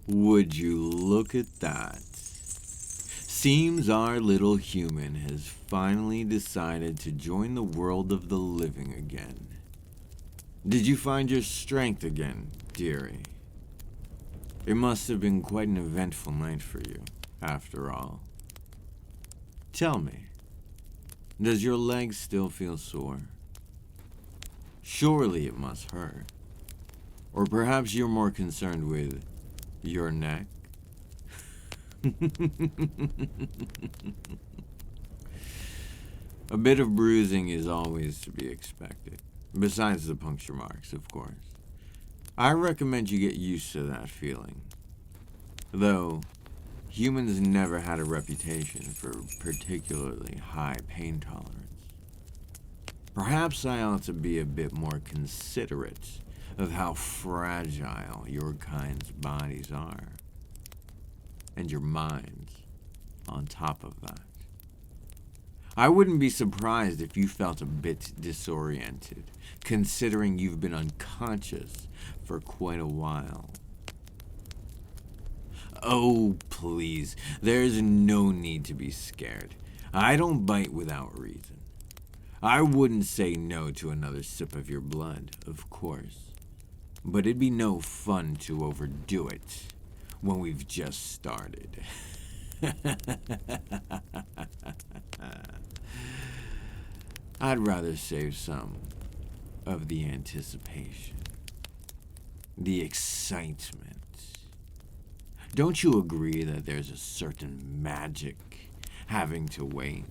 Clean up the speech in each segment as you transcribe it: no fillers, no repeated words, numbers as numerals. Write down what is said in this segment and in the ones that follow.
Would you look at that? Seems our little human has finally decided to join the world of the living again. Did you find your strength again, dearie? It must have been quite an eventful night for you, after all. Tell me, does your leg still feel sore? Surely it must hurt. Or perhaps you're more concerned with your neck? A bit of bruising is always to be expected, besides the puncture marks, of course. I recommend you get used to that feeling. Though, humans never had a reputation for particularly high pain tolerance. Perhaps I ought to be a bit more considerate of how fragile your kind's bodies are. And your minds, on top of that. I wouldn't be surprised if you felt a bit disoriented, considering you've been unconscious for quite a while. Oh, please, there's no need to be scared. I don't bite without reason. I wouldn't say no to another sip of your blood, of course. But it'd be no fun to overdo it when we've just started. I'd rather save some of the anticipation, the excitement. Don't you agree that there's a certain magic having to wait?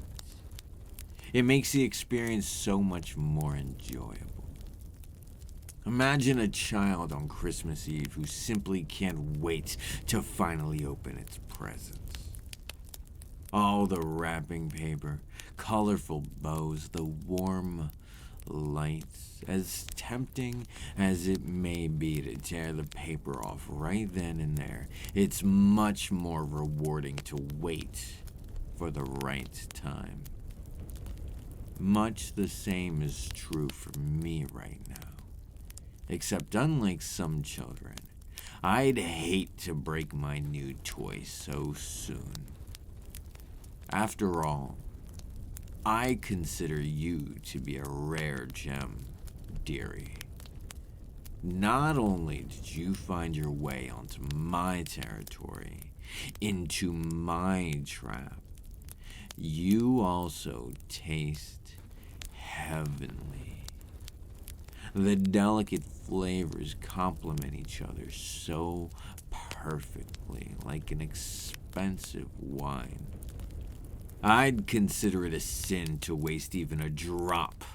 It makes the experience so much more enjoyable. Imagine a child on Christmas Eve who simply can't wait to finally open its presents. All the wrapping paper, colorful bows, the warm lights, as tempting as it may be to tear the paper off right then and there, it's much more rewarding to wait for the right time. Much the same is true for me right now. Except unlike some children, I'd hate to break my new toy so soon. After all, I consider you to be a rare gem, dearie. Not only did you find your way onto my territory, into my trap, you also taste heavenly. The delicate flavors complement each other so perfectly, like an expensive wine. I'd consider it a sin to waste even a drop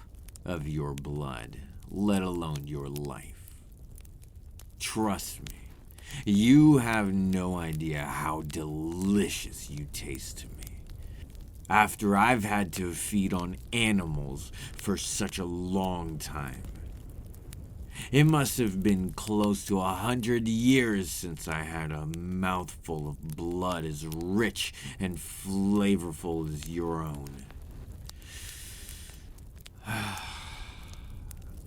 of your blood, let alone your life. Trust me, you have no idea how delicious you taste to me. After I've had to feed on animals for such a long time. It must have been close to 100 years since I had a mouthful of blood as rich and flavorful as your own.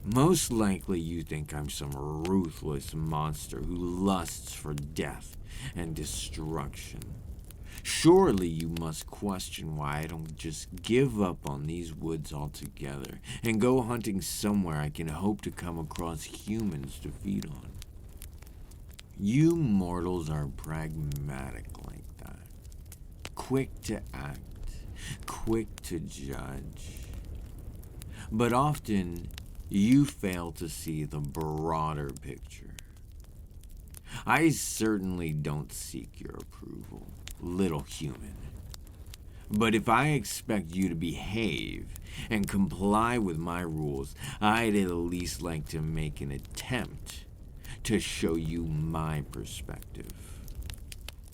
Most likely you think I'm some ruthless monster who lusts for death and destruction. Surely you must question why I don't just give up on these woods altogether and go hunting somewhere I can hope to come across humans to feed on. You mortals are pragmatic like that. Quick to act, quick to judge. But often, you fail to see the broader picture. I certainly don't seek your approval, little human. But if I expect you to behave and comply with my rules, I'd at least like to make an attempt to show you my perspective.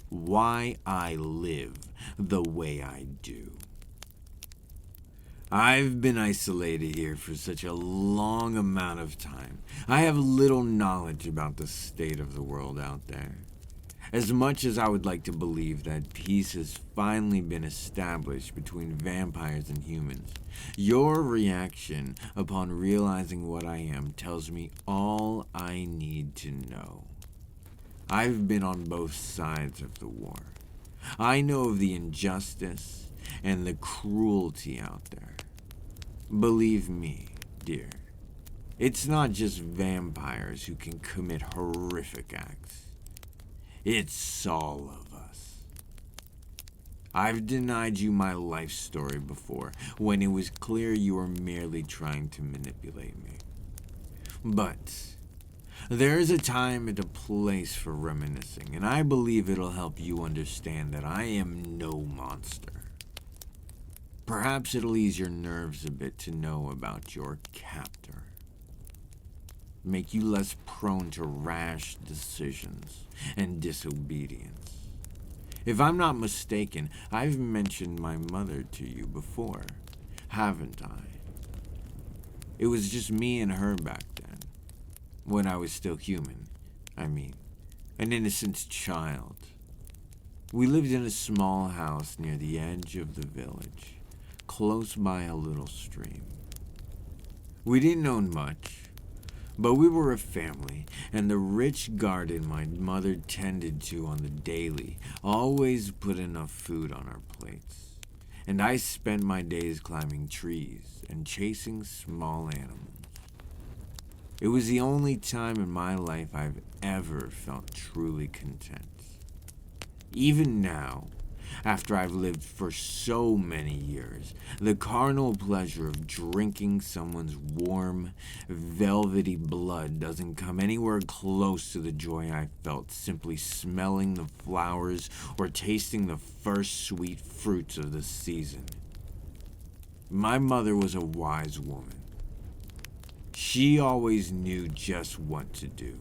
Why I live the way I do. I've been isolated here for such a long amount of time. I have little knowledge about the state of the world out there. As much as I would like to believe that peace has finally been established between vampires and humans, your reaction upon realizing what I am tells me all I need to know. I've been on both sides of the war. I know of the injustice and the cruelty out there. Believe me, dear, it's not just vampires who can commit horrific acts. It's all of us. I've denied you my life story before, when it was clear you were merely trying to manipulate me. But there is a time and a place for reminiscing, and I believe it'll help you understand that I am no monster. Perhaps it'll ease your nerves a bit to know about your captor. Make you less prone to rash decisions and disobedience. If I'm not mistaken, I've mentioned my mother to you before, haven't I? It was just me and her back then, when I was still human. I mean, an innocent child. We lived in a small house near the edge of the village, close by a little stream. We didn't own much, but we were a family, and the rich garden my mother tended to on the daily always put enough food on our plates. And I spent my days climbing trees and chasing small animals. It was the only time in my life I've ever felt truly content. Even now, after I've lived for so many years, the carnal pleasure of drinking someone's warm, velvety blood doesn't come anywhere close to the joy I felt simply smelling the flowers or tasting the first sweet fruits of the season. My mother was a wise woman. She always knew just what to do.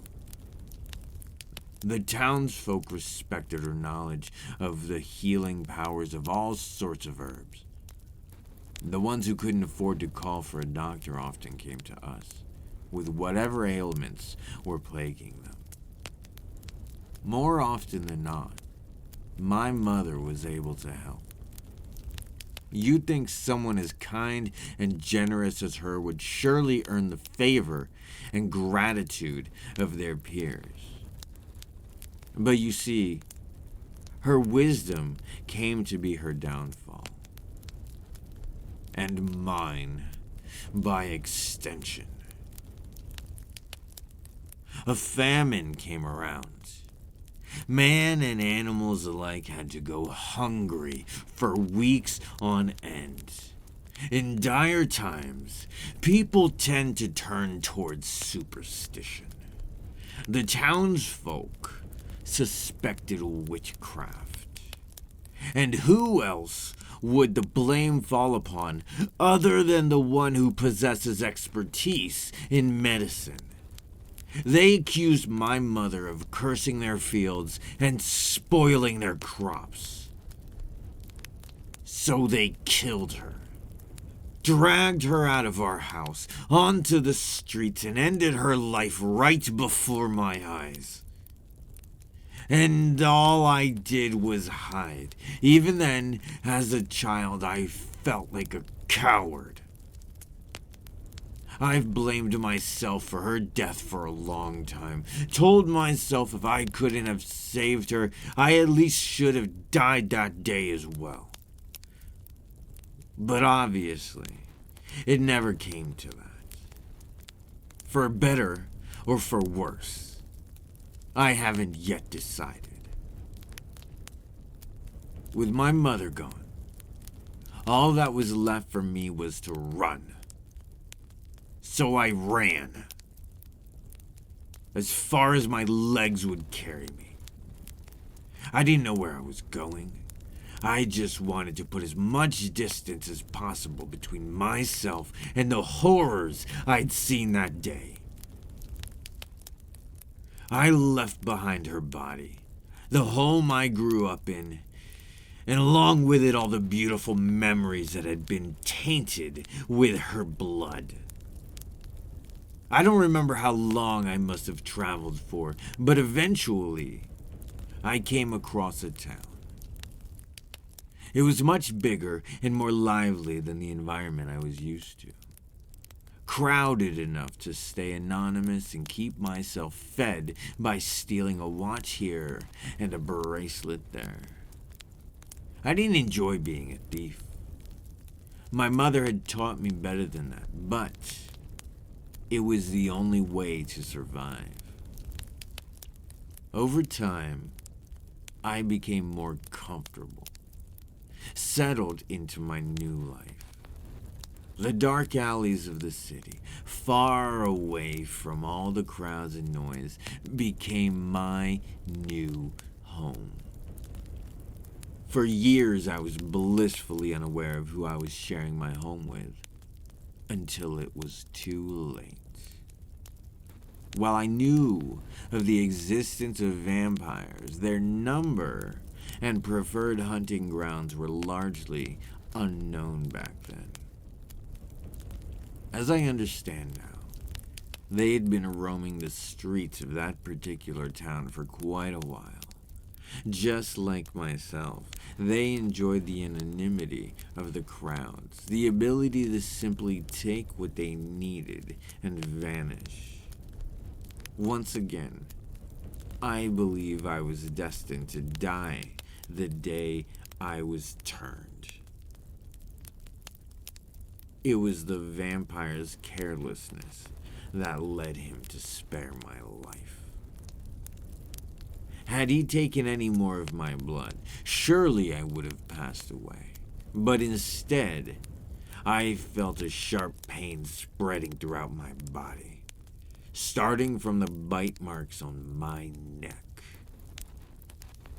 The townsfolk respected her knowledge of the healing powers of all sorts of herbs. The ones who couldn't afford to call for a doctor often came to us, with whatever ailments were plaguing them. More often than not, my mother was able to help. You'd think someone as kind and generous as her would surely earn the favor and gratitude of their peers. But you see, her wisdom came to be her downfall. And mine, by extension. A famine came around. Man and animals alike had to go hungry for weeks on end. In dire times, people tend to turn towards superstition. The townsfolk suspected witchcraft. And who else would the blame fall upon other than the one who possesses expertise in medicine? They accused my mother of cursing their fields and spoiling their crops. So they killed her, dragged her out of our house, onto the streets, and ended her life right before my eyes. And all I did was hide. Even then, as a child, I felt like a coward. I've blamed myself for her death for a long time. Told myself if I couldn't have saved her, I at least should have died that day as well. But obviously, it never came to that. For better or for worse, I haven't yet decided. With my mother gone, all that was left for me was to run. So I ran. As far as my legs would carry me. I didn't know where I was going. I just wanted to put as much distance as possible between myself and the horrors I'd seen that day. I left behind her body, the home I grew up in, and along with it all the beautiful memories that had been tainted with her blood. I don't remember how long I must have traveled for, but eventually I came across a town. It was much bigger and more lively than the environment I was used to. crowded enough to stay anonymous and keep myself fed by stealing a watch here and a bracelet there. I didn't enjoy being a thief. My mother had taught me better than that, but it was the only way to survive. Over time, I became more comfortable, settled into my new life. The dark alleys of the city, far away from all the crowds and noise, became my new home. For years, I was blissfully unaware of who I was sharing my home with, until it was too late. While I knew of the existence of vampires, their number and preferred hunting grounds were largely unknown back then. As I understand now, they had been roaming the streets of that particular town for quite a while. Just like myself, they enjoyed the anonymity of the crowds, the ability to simply take what they needed and vanish. Once again, I believe I was destined to die the day I was turned. It was the vampire's carelessness that led him to spare my life. Had he taken any more of my blood, surely I would have passed away. But instead, I felt a sharp pain spreading throughout my body, starting from the bite marks on my neck.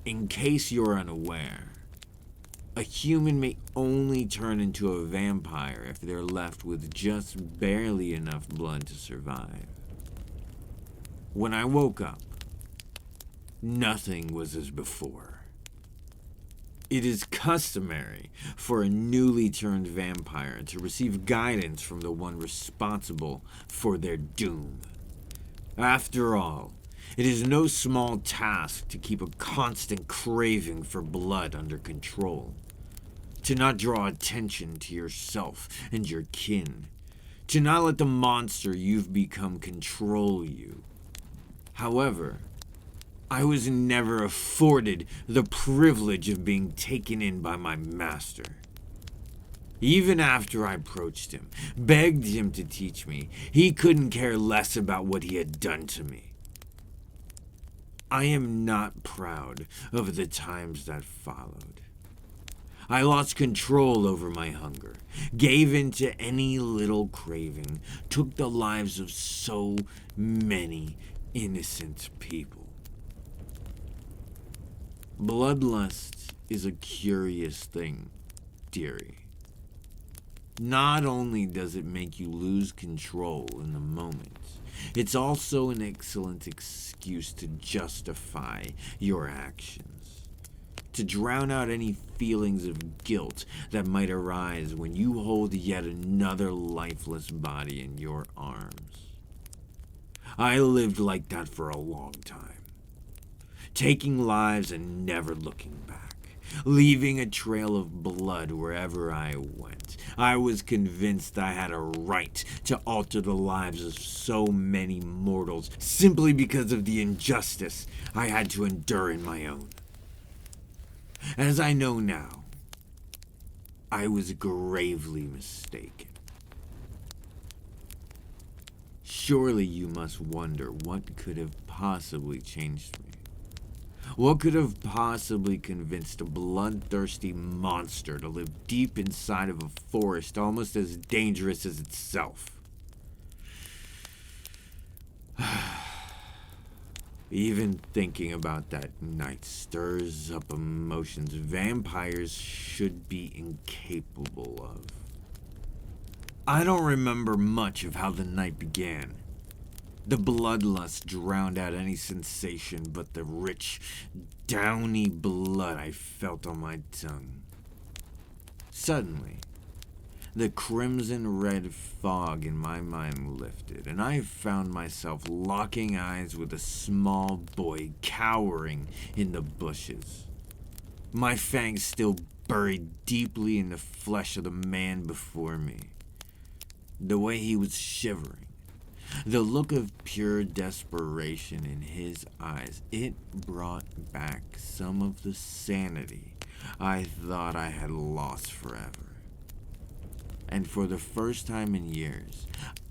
In case you're unaware, a human may only turn into a vampire if they're left with just barely enough blood to survive. When I woke up, nothing was as before. It is customary for a newly turned vampire to receive guidance from the one responsible for their doom. After all, it is no small task to keep a constant craving for blood under control, to not draw attention to yourself and your kin, to not let the monster you've become control you. However, I was never afforded the privilege of being taken in by my master. Even after I approached him, begged him to teach me, he couldn't care less about what he had done to me. I am not proud of the times that followed. I lost control over my hunger, gave in to any little craving, took the lives of so many innocent people. Bloodlust is a curious thing, dearie. Not only does it make you lose control in the moment, it's also an excellent excuse to justify your actions, to drown out any feelings of guilt that might arise when you hold yet another lifeless body in your arms. I lived like that for a long time, taking lives and never looking back, leaving a trail of blood wherever I went. I was convinced I had a right to alter the lives of so many mortals simply because of the injustice I had to endure in my own. As I know now, I was gravely mistaken. Surely you must wonder what could have possibly changed me. What could have possibly convinced a bloodthirsty monster to live deep inside of a forest almost as dangerous as itself? Even thinking about that night stirs up emotions vampires should be incapable of. I don't remember much of how the night began. The bloodlust drowned out any sensation but the rich, downy blood I felt on my tongue. Suddenly, the crimson-red fog in my mind lifted, and I found myself locking eyes with a small boy cowering in the bushes, my fangs still buried deeply in the flesh of the man before me. the way he was shivering, the look of pure desperation in his eyes, it brought back some of the sanity I thought I had lost forever. And for the first time in years,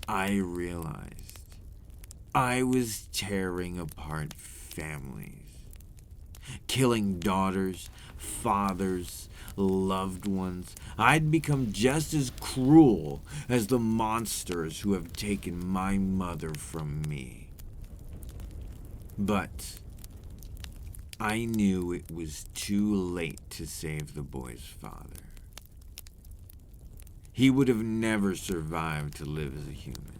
I realized I was tearing apart families, killing daughters, fathers, loved ones. I'd become just as cruel as the monsters who have taken my mother from me. But I knew it was too late to save the boy's father. He would have never survived to live as a human.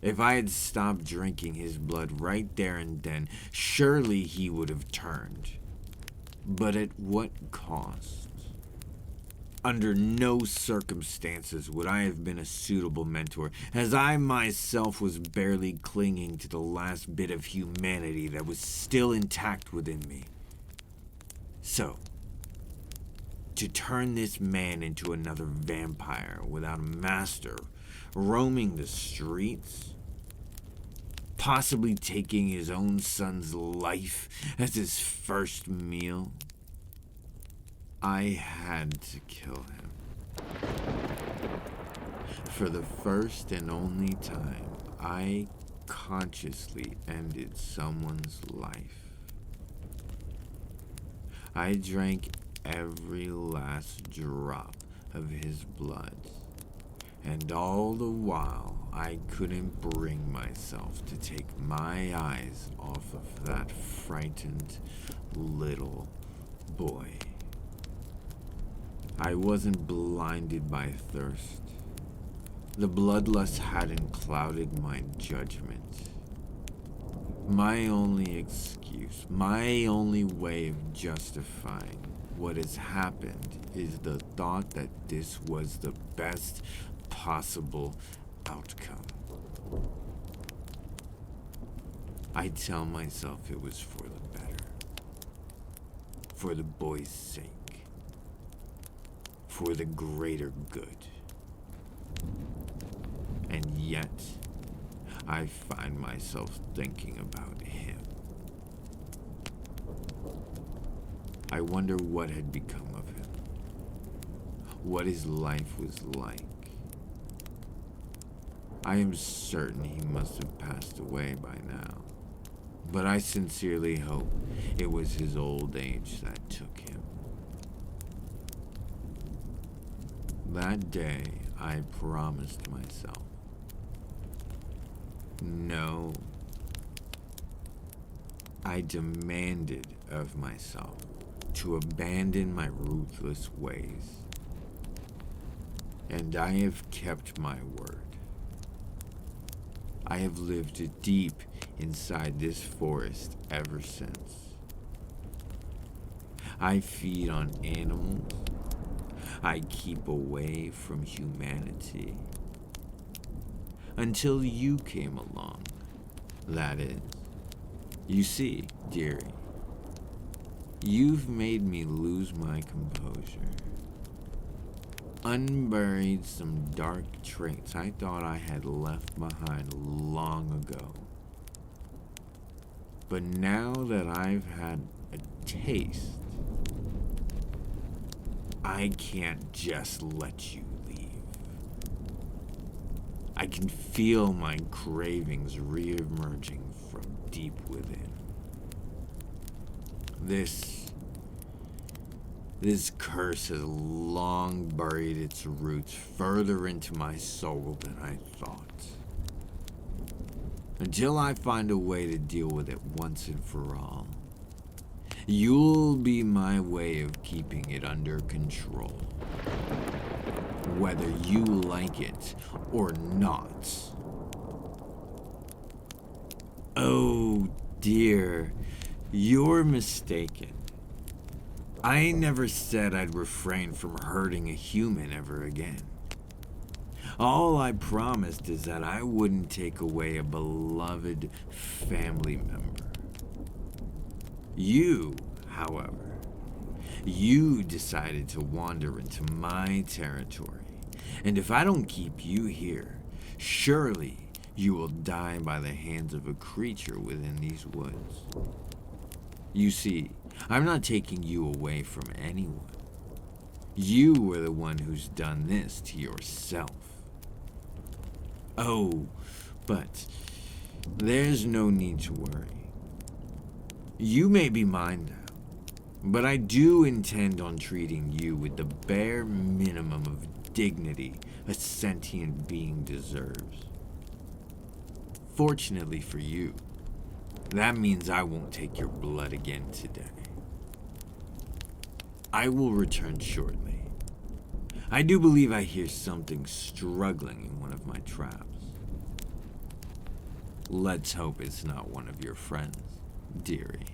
If I had stopped drinking his blood right there and then, surely he would have turned. But at what cost? Under no circumstances would I have been a suitable mentor, as I myself was barely clinging to the last bit of humanity that was still intact within me. So, to turn this man into another vampire without a master, roaming the streets, possibly taking his own son's life as his first meal, I had to kill him. For the first and only time, I consciously ended someone's life. I drank every last drop of his blood, and all the while I couldn't bring myself to take my eyes off of that frightened little boy. I wasn't blinded by thirst. The bloodlust hadn't clouded my judgment. My only excuse, my only way of justifying what has happened is the thought that this was the best possible outcome. I tell myself it was for the better, for the boy's sake, for the greater good. And yet, I find myself thinking about him. I wonder what had become of him, what his life was like. I am certain he must have passed away by now, but I sincerely hope it was his old age that took him. That day, I promised myself, no, I demanded of myself to abandon my ruthless ways. And I have kept my word. I have lived deep inside this forest ever since. I feed on animals. I keep away from humanity. Until you came along, that is. You see, dearie, you've made me lose my composure. Unburied some dark traits I thought I had left behind long ago. But now that I've had a taste, I can't just let you leave. I can feel my cravings re-emerging from deep within. This curse has long buried its roots further into my soul than I thought. Until I find a way to deal with it once and for all, you'll be my way of keeping it under control. Whether you like it or not. Oh dear, you're mistaken. I never said I'd refrain from hurting a human ever again. All I promised is that I wouldn't take away a beloved family member. You, however, you decided to wander into my territory, And if I don't keep you here, surely you will die by the hands of a creature within these woods. You see, I'm not taking you away from anyone. You were the one who's done this to yourself. Oh, but there's no need to worry. You may be mine now, but I do intend on treating you with the bare minimum of dignity a sentient being deserves. Fortunately for you, that means I won't take your blood again today. I will return shortly. I do believe I hear something struggling in one of my traps. Let's hope it's not one of your friends, dearie.